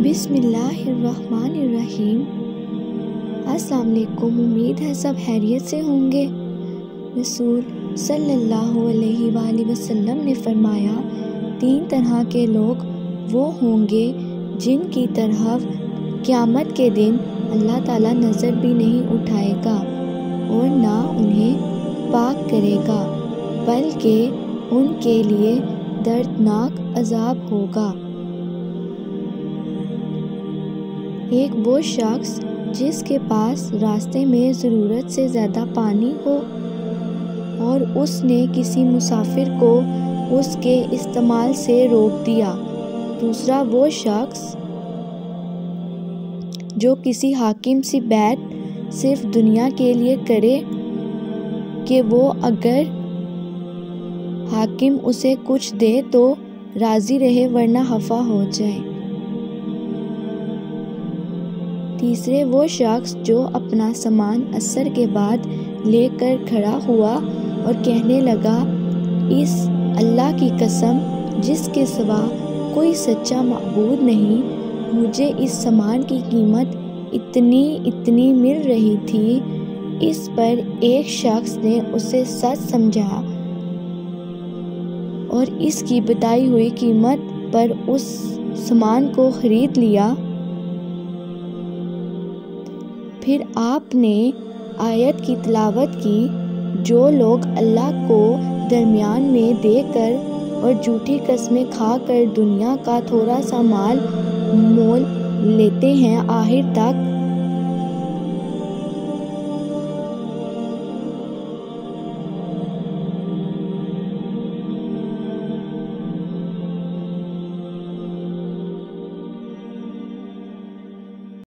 بسم اللہ الرحمن الرحیم۔ السلام علیکم، امید ہے سب خیریت سے ہوں گے۔ رسول صلی اللہ علیہ وآلہ وسلم نے فرمایا، 3 طرح کے لوگ وہ ہوں گے جن کی طرف قیامت کے دن اللہ تعالیٰ نظر بھی نہیں اٹھائے گا اور نہ انہیں پاک کرے گا، بلکہ ان کے لیے دردناک عذاب ہوگا۔ ایک وہ شخص جس کے پاس راستے میں ضرورت سے زیادہ پانی ہو اور اس نے کسی مسافر کو اس کے استعمال سے روک دیا۔ دوسرا وہ شخص جو کسی حاکم سے بیعت صرف دنیا کے لیے کرے کہ وہ اگر حاکم اسے کچھ دے تو راضی رہے ورنہ خفا ہو جائے۔ تیسرے وہ شخص جو اپنا سامان عصر کے بعد لے کر کھڑا ہوا اور کہنے لگا، اس اللہ کی قسم جس کے سوا کوئی سچا معبود نہیں، مجھے اس سامان کی قیمت اتنی مل رہی تھی۔ اس پر ایک شخص نے اسے سچ سمجھا اور اس کی بتائی ہوئی قیمت پر اس سامان کو خرید لیا۔ پھر آپ نے آیت کی تلاوت کی، جو لوگ اللہ کو درمیان میں دے کر اور جھوٹی قسمیں کھا کر دنیا کا تھوڑا سا مال مول لیتے ہیں، آخر تک